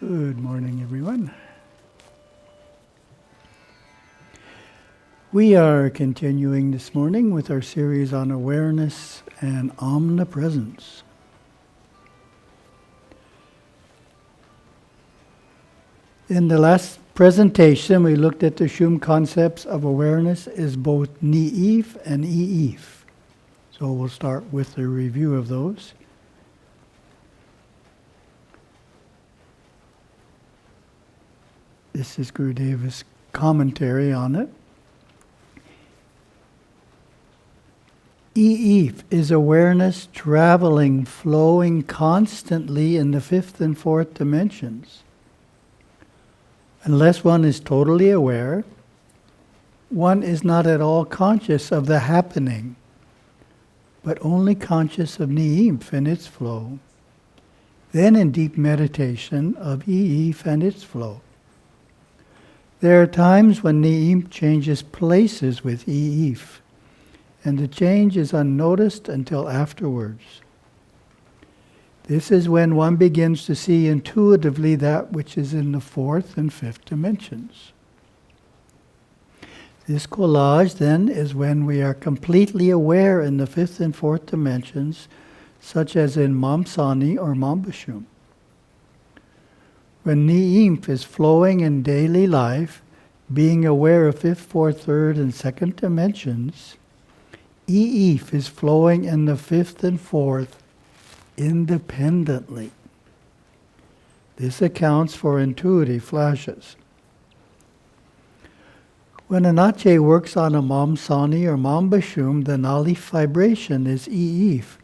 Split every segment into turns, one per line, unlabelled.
Good morning, everyone. We are continuing this morning with our series on awareness and omnipresence. In the last presentation, we looked at the Shum concepts of awareness as both ni'if and i'if. So we'll start with a review of those. This is Gurudeva's commentary on it. I'if is awareness traveling, flowing constantly in the fifth and fourth dimensions. Unless one is totally aware, one is not at all conscious of the happening, but only conscious of ni'if and its flow. Then in deep meditation of i'if and its flow. There are times when ni'if changes places with i'if, and the change is unnoticed until afterwards. This is when one begins to see intuitively that which is in the fourth and fifth dimensions. This collage then is when we are completely aware in the fifth and fourth dimensions, such as in Mamsani or Mambashum. When ni'if is flowing in daily life, being aware of fifth, fourth, third, and second dimensions, i'if is flowing in the fifth and fourth independently. This accounts for intuitive flashes. When a nache works on a Mamsani or Mambashum, the nalif vibration is i'if,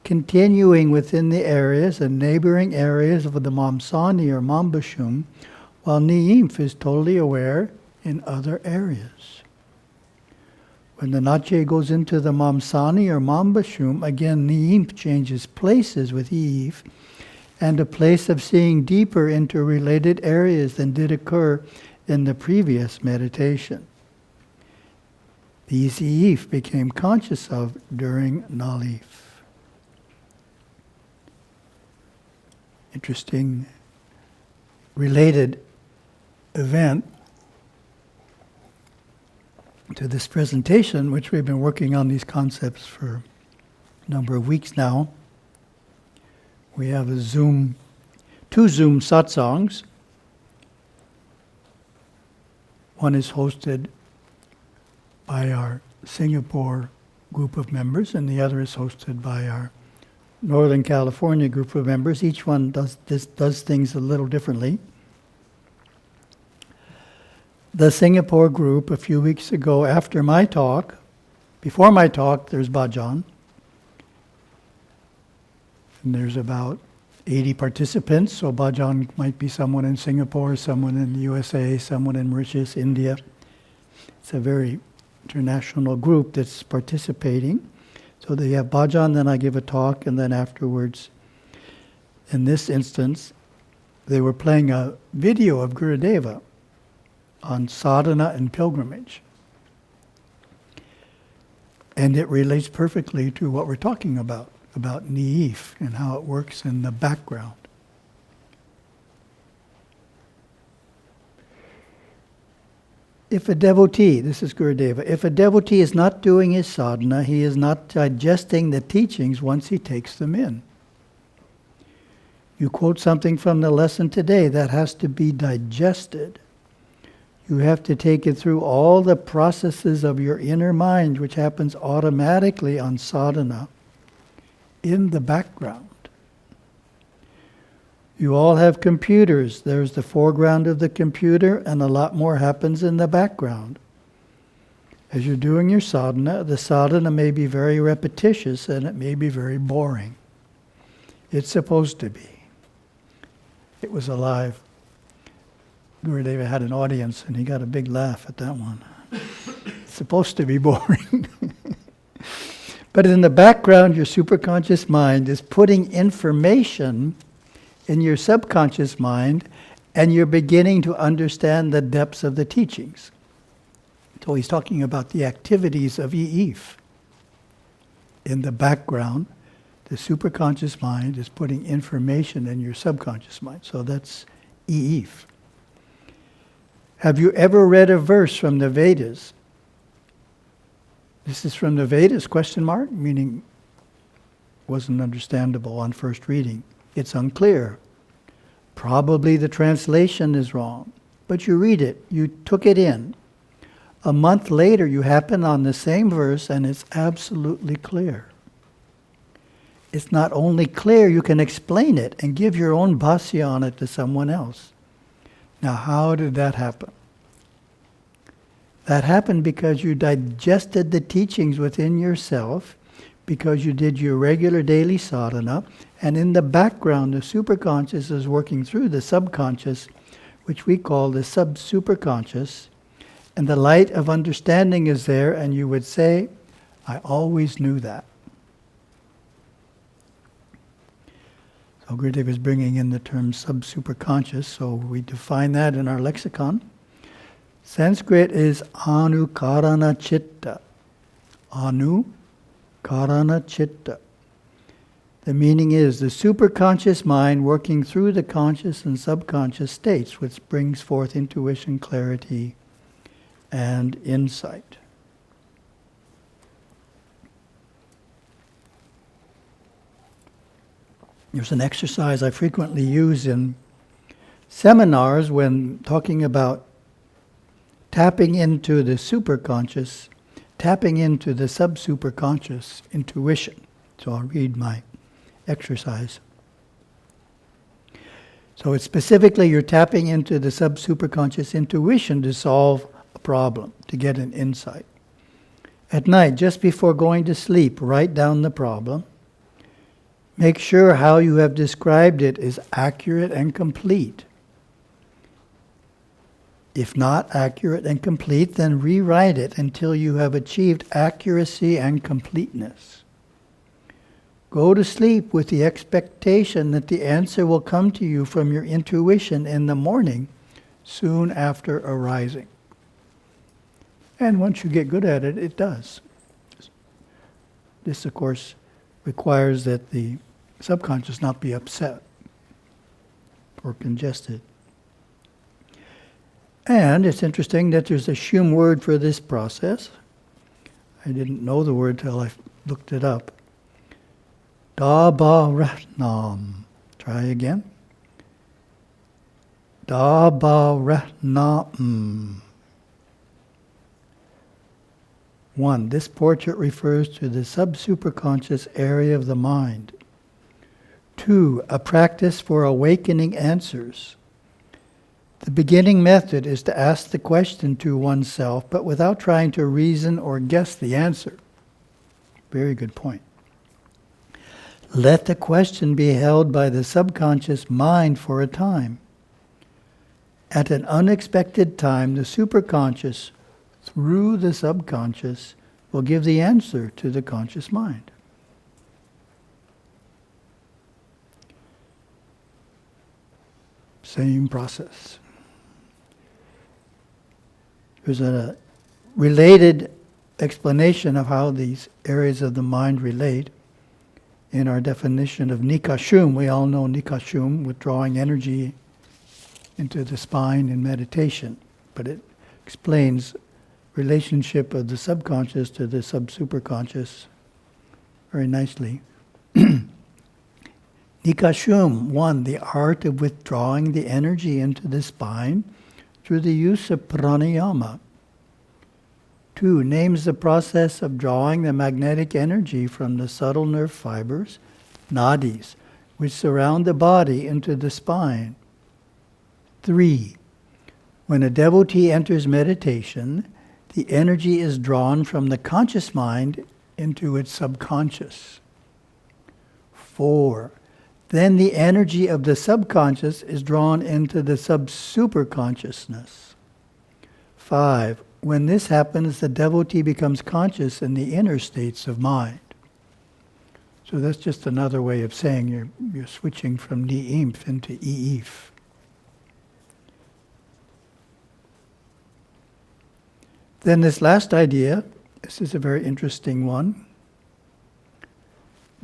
continuing within the areas and neighboring areas of the Mamsani or Mambashum, while ni'if is totally aware in other areas. When the nache goes into the Mamsani or Mambashum, again ni'if changes places with i'if, and a place of seeing deeper into related areas than did occur in the previous meditation. These i'if became conscious of during nalif. Interesting related event to this presentation, which we've been working on these concepts for a number of weeks now. We have two Zoom satsangs. One is hosted by our Singapore group of members, and the other is hosted by our Northern California group of members. Each one does things a little differently. The Singapore group, a few weeks ago, after my talk, before my talk, there's bhajan. And there's about 80 participants, so bhajan might be someone in Singapore, someone in the USA, someone in Mauritius, India. It's a very international group that's participating. So they have bhajan, then I give a talk, and then afterwards, in this instance, they were playing a video of Gurudeva on sadhana and pilgrimage. And it relates perfectly to what we're talking about ni'if and how it works in the background. If a devotee, this is Gurudeva, if a devotee is not doing his sadhana, he is not digesting the teachings once he takes them in. You quote something from the lesson today that has to be digested. You have to take it through all the processes of your inner mind, which happens automatically on sadhana, in the background. You all have computers. There's the foreground of the computer, and a lot more happens in the background. As you're doing your sadhana, the sadhana may be very repetitious and it may be very boring. It's supposed to be. It was alive. Gurudeva had an audience and he got a big laugh at that one. It's supposed to be boring. But in the background, your superconscious mind is putting information in your subconscious mind, and you're beginning to understand the depths of the teachings. So he's talking about the activities of i'if. In the background, the superconscious mind is putting information in your subconscious mind. So that's Eve. Have you ever read a verse from the Vedas? This is from the Vedas, question mark, meaning wasn't understandable on first reading. It's unclear. Probably the translation is wrong. But you read it, you took it in. A month later, you happen on the same verse and it's absolutely clear. It's not only clear, you can explain it and give your own bhasya on it to someone else. Now, how did that happen? That happened because you digested the teachings within yourself, because you did your regular daily sadhana, and in the background, the superconscious is working through the subconscious, which we call the sub-superconscious, and the light of understanding is there, and you would say, I always knew that. So Gurudev is bringing in the term sub-superconscious, so we define that in our lexicon. Sanskrit is anukarana chitta. Anukarana chitta. The meaning is the superconscious mind working through the conscious and subconscious states, which brings forth intuition, clarity, and insight. There's an exercise I frequently use in seminars when talking about tapping into the superconscious, tapping into the sub-superconscious intuition. So I'll read my exercise. So it's specifically you're tapping into the sub-superconscious intuition to solve a problem, to get an insight. At night, just before going to sleep, write down the problem. Make sure how you have described it is accurate and complete. If not accurate and complete, then rewrite it until you have achieved accuracy and completeness. Go to sleep with the expectation that the answer will come to you from your intuition in the morning, soon after arising. And once you get good at it, it does. This, of course, requires that the subconscious not be upset or congested. And it's interesting that there's a Shum word for this process. I didn't know the word till I looked it up. Da-ba-ratnam. Try again. Da-ba-ratnam. 1. This portrait refers to the sub-superconscious area of the mind. 2. A practice for awakening answers. The beginning method is to ask the question to oneself, but without trying to reason or guess the answer. Very good point. Let the question be held by the subconscious mind for a time. At an unexpected time, the superconscious, through the subconscious, will give the answer to the conscious mind. Same process. There's a related explanation of how these areas of the mind relate in our definition of nikashum. We all know nikashum, withdrawing energy into the spine in meditation, but it explains relationship of the subconscious to the sub-superconscious very nicely. Nikashum, 1, the art of withdrawing the energy into the spine through the use of pranayama. 2, names the process of drawing the magnetic energy from the subtle nerve fibers, nadis, which surround the body into the spine. 3, when a devotee enters meditation, the energy is drawn from the conscious mind into its subconscious. 4, then the energy of the subconscious is drawn into the sub-superconsciousness. 5, when this happens, the devotee becomes conscious in the inner states of mind. So that's just another way of saying you're switching from ni-imph into i-imph. Then this last idea, this is a very interesting one.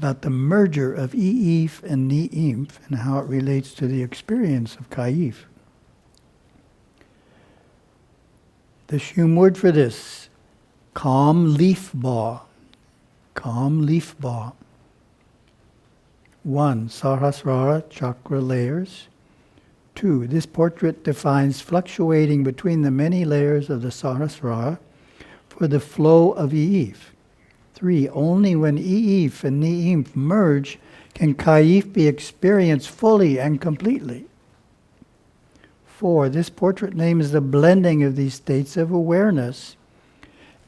about the merger of I'if and Ni'if and how it relates to the experience of Ka'if. The Shum word for this, calm leaf ba. Calm leaf ba. 1. Sahasrara chakra layers. 2. This portrait defines fluctuating between the many layers of the Sahasrara for the flow of I'if. 3. Only when I'if and Ni'if merge can Ka'if be experienced fully and completely. 4. This portrait names the blending of these states of awareness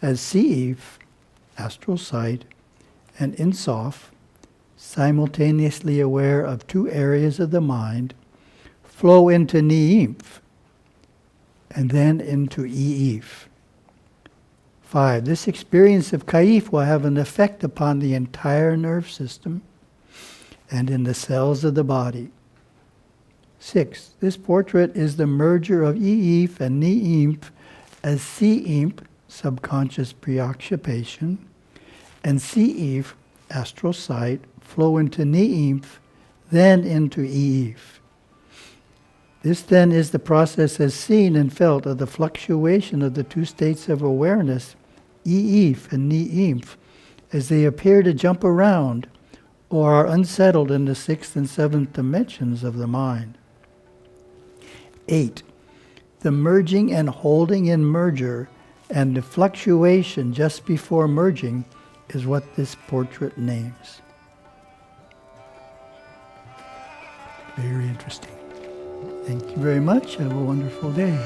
as Si'if, astral sight, and Insaf, simultaneously aware of two areas of the mind, flow into Ni'if and then into I'if. 5. This experience of Ka'if will have an effect upon the entire nerve system and in the cells of the body. 6. This portrait is the merger of I'if and Ni'if as Si'if, subconscious preoccupation, and Si'if, astral sight, flow into Ni'if, then into I'if. This then is the process as seen and felt of the fluctuation of the two states of awareness, I'if and Ni'if, as they appear to jump around or are unsettled in the sixth and seventh dimensions of the mind. 8. The merging and holding in merger and the fluctuation just before merging is what this portrait names. Very interesting. Thank you very much. Have a wonderful day.